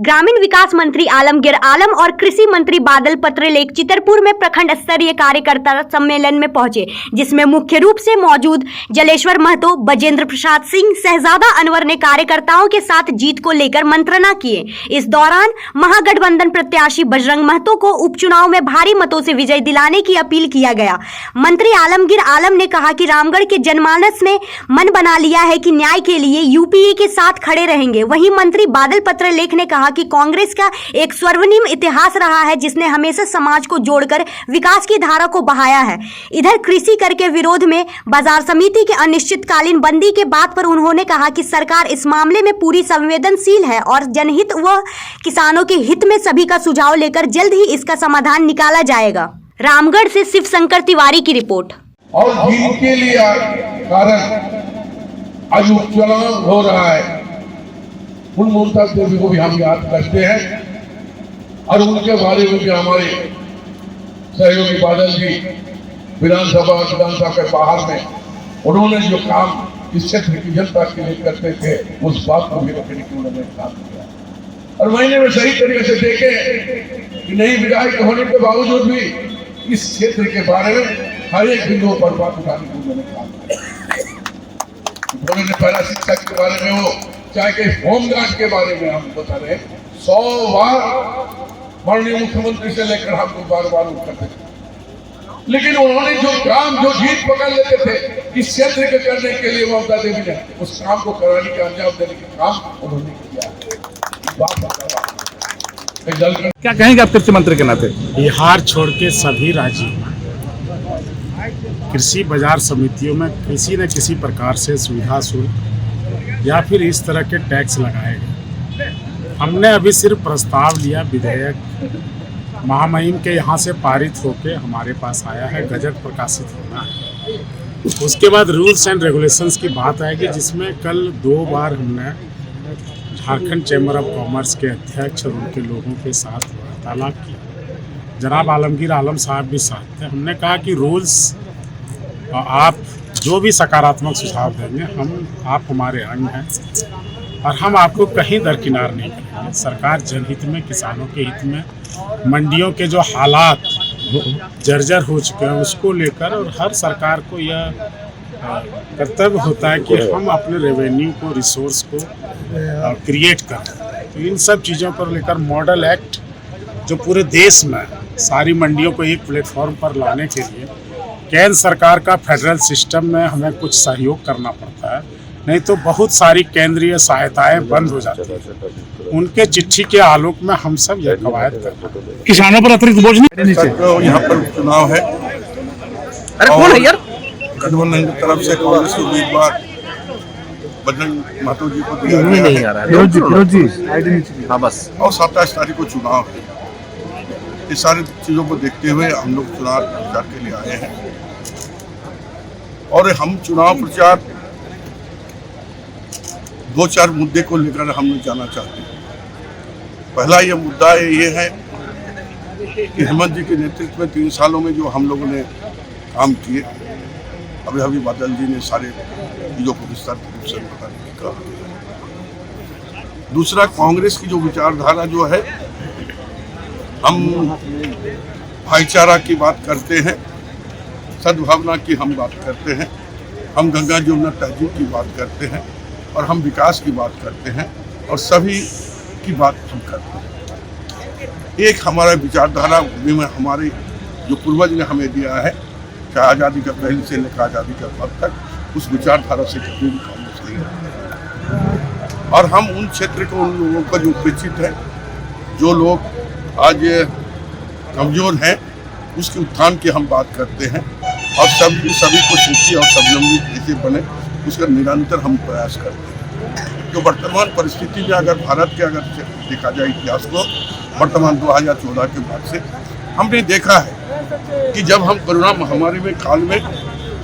ग्रामीण विकास मंत्री आलमगीर आलम और कृषि मंत्री बादल पत्रलेख चितरपुर में प्रखंड स्तरीय कार्यकर्ता सम्मेलन में पहुंचे, जिसमें मुख्य रूप से मौजूद जलेश्वर महतो, बजेंद्र प्रसाद सिंह, शहजादा अनवर ने कार्यकर्ताओं के साथ जीत को लेकर मंत्रणा किए। इस दौरान महागठबंधन प्रत्याशी बजरंग महतो को उपचुनाव में भारी मतों से विजय दिलाने की अपील किया गया। मंत्री आलमगीर आलम ने कहा कि रामगढ़ के जनमानस ने मन बना लिया है कि न्याय के लिए यूपीए के साथ खड़े रहेंगे। वहीं मंत्री बादल पत्रलेख ने कहा कि कांग्रेस का एक स्वर्णिम इतिहास रहा है, जिसने हमेशा समाज को जोड़कर विकास की धारा को बहाया है। इधर कृषि कर के विरोध में बाजार समिति के अनिश्चितकालीन बंदी के बात पर उन्होंने कहा कि सरकार इस मामले में पूरी संवेदनशील है और जनहित व किसानों के हित में सभी का सुझाव लेकर जल्द ही इसका समाधान निकाला जाएगा। रामगढ़ से शिव शंकर तिवारी की रिपोर्ट। और जिनके लिए कारण आज उपचुनाव हो रहा है, उन मुमताज देवी को भी हम याद करते हैं और उनके बारे में भी हमारे सहयोगी बादल जी विधानसभा के बाहर में उन्होंने जो काम इस क्षेत्र की जनता के लिए करते थे, उस बात को भी रखने की उन्होंने काम किया। और महीने में सही तरीके से देखे कि नहीं विधायक होने के बावजूद भी इस क्षेत्र के बारे में हर एक बिंदु पर बात उठाने की उन्होंने काम किया। उन्होंने पहला शिक्षा के बारे में हो, चाहे कि होमगार्ड के बारे में हम बता रहे, 100 बार माननीय मुख्यमंत्री से लेकर हमको बार करते थे, लेकिन उन्होंने जो काम जो जीत पकड़ लेते थे इस क्षेत्र के करने के लिए ममता देवी ने उस काम को कराने का अंजाम देने का काम उन्होंने किया। क्या कहेंगे आप कृषि मंत्री के नाते? बिहार छोड़ के सभी राज्यों में कृषि बाजार समितियों में किसी न किसी प्रकार से सुविधा शुल्क या फिर इस तरह के टैक्स लगाए गए। हमने अभी सिर्फ प्रस्ताव लिया, विधेयक महामहिम के यहाँ से पारित होके हमारे पास आया है, गजट प्रकाशित होना है। उसके बाद रूल्स एंड रेगुलेशंस की बात आएगी, जिसमें कल 2 बार हमने झारखंड चैम्बर ऑफ कॉमर्स के अध्यक्ष और उनके लोगों के साथ वार्तालाप किया। जनाब आलमगीर आलम साहब भी साथ थे। हमने कहा कि रूल्स आप जो भी सकारात्मक सुझाव देंगे, आप हमारे अंग हैं और हम आपको कहीं दरकिनार नहीं करेंगे। सरकार जनहित में, किसानों के हित में, मंडियों के जो हालात जर्जर हो चुके हैं उसको लेकर, और हर सरकार को यह कर्तव्य होता है कि हम अपने रेवेन्यू को, रिसोर्स को क्रिएट करें। तो इन सब चीज़ों पर लेकर मॉडल एक्ट जो पूरे देश में सारी मंडियों को एक प्लेटफॉर्म पर लाने के लिए केंद्र सरकार का फेडरल सिस्टम में हमें कुछ सहयोग करना पड़ता है, नहीं तो बहुत सारी केंद्रीय सहायताएं बंद हो जाती हैं। उनके चिट्ठी के आलोक में हम सब यह कवायद करते हैं। किसानों पर अतिरिक्त बोझ नहीं। यहाँ पर चुनाव है, अरे कौन है यार? गठबंधन की तरफ से कांग्रेस के उम्मीदवार बजरंग महतो जी को दिया नहीं आ रहा है। हाँ बस। और 27 तारीख को चुनाव है। ये सारी चीजों को देखते हुए हम लोग चुनाव प्रचार के लिए आए हैं और हम चुनाव प्रचार 2-4 मुद्दे को लेकर हम लोग जाना चाहते हैं। पहला ये मुद्दा ये है कि हेमंत जी के नेतृत्व में 3 सालों में जो हम लोगों ने काम किए, अभी बादल जी ने सारे चीज़ों को विस्तार रूप से बताने का। दूसरा, कांग्रेस की जो विचारधारा जो है, हम भाईचारा की बात करते हैं, सद्भावना की हम बात करते हैं, हम गंगा जमुना तहजीब की बात करते हैं और हम विकास की बात करते हैं और सभी की बात हम करते हैं। एक हमारा विचारधारा में हमारे जो पूर्वज ने हमें दिया है, चाहे आज़ादी का पहले से लेकर आज़ादी का बाद तक, उस विचारधारा से कभी भी कांग्रेस नहीं है। और हम उन क्षेत्र को, उन लोगों का जो परिचित है, जो लोग आज कमजोर हैं, उसके उत्थान की हम बात करते हैं और सभी को सुखी और स्वावलंबी कैसे बने, उसका निरंतर हम प्रयास करते हैं। तो वर्तमान परिस्थिति में अगर भारत के देखा जाए इतिहास को, वर्तमान 2014 के बाद से हमने देखा है कि जब हम कोरोना महामारी में काल में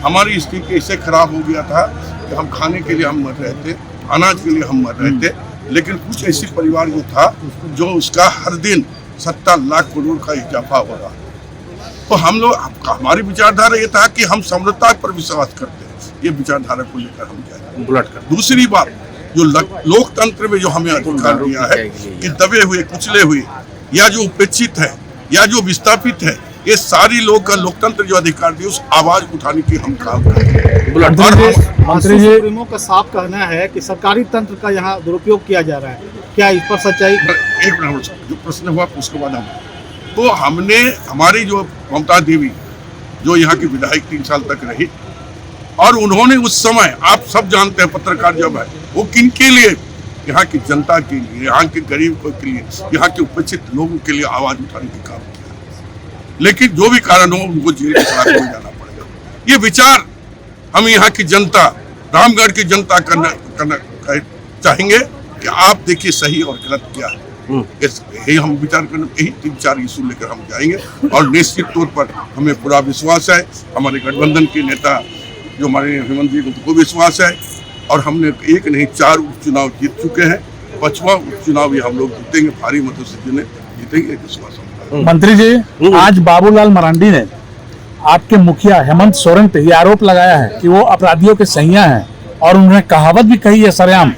हमारी स्थिति ऐसे खराब हो गया था कि हम खाने के लिए हम मर रहे थे, अनाज के लिए हम मर रहे थे, लेकिन कुछ ऐसी परिवार जो था जो उसका हर दिन 70 लाख करोड़ का इजाफा हो रहा। तो हम लोग, हमारी विचारधारा ये था कि हम समृद्धता पर विश्वास करते हैं। ये विचारधारा को लेकर हम जाए। दूसरी बात जो लोकतंत्र में जो हमें अधिकार दिया है कि दबे हुए, कुचले हुए या जो उपेक्षित है या जो विस्थापित है, ये सारी लोग का लोकतंत्र जो अधिकार दिया, उस आवाज उठाने की हम काम करेंगे। मंत्री जी सुप्रीमो का साफ कहना है कि सरकारी तंत्र का यहाँ दुरुपयोग किया जा रहा है, क्या इस पर सच्चाई? एक मिनट, जो प्रश्न हुआ उसके बाद हमने हमारी जो ममता देवी जो यहाँ की विधायक 3 साल तक रही, और उन्होंने उस समय, आप सब जानते हैं पत्रकार जब है वो किन के लिए, यहाँ की जनता के लिए, यहाँ के गरीब के लिए, यहाँ के उपेक्षित लोगों के लिए आवाज उठाने का काम किया। लेकिन जो भी कारण हो उनको जेल के सलाखों में जाना पड़ेगा। ये विचार हम यहाँ की जनता, रामगढ़ की जनता करना चाहेंगे कि आप देखिए सही और गलत क्या है। यही हम विचार करने, यही 3-4 इशू लेकर हम जाएंगे और निश्चित तौर पर हमें पूरा विश्वास है, हमारे गठबंधन के नेता जो हमारे हेमंत जी को विश्वास है, और हमने 1 नहीं 4 उपचुनाव जीत चुके हैं। 5वां उपचुनाव भी हम लोग जीतेंगे, भारी मतों से जीतेंगे, विश्वास है। मंत्री जी, आज बाबूलाल मरांडी ने आपके मुखिया हेमंत सोरेन पे ये आरोप लगाया है कि वो अपराधियों के सैया हैं, और उन्होंने कहावत भी कही है सरेआम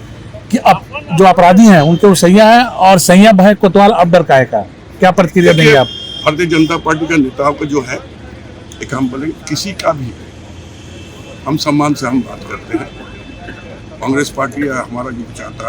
कि अब जो अपराधी हैं उनके वो सैया हैं, और सैया भय कोतवाल अब डर काहे का। क्या प्रतिक्रिया देंगे आप? भारतीय जनता पार्टी का नेताओं का जो है, एक हम बोलेंगे किसी का भी हम सम्मान से हम बात करते हैं। कांग्रेस पार्टी या हमारा जो विचारधारा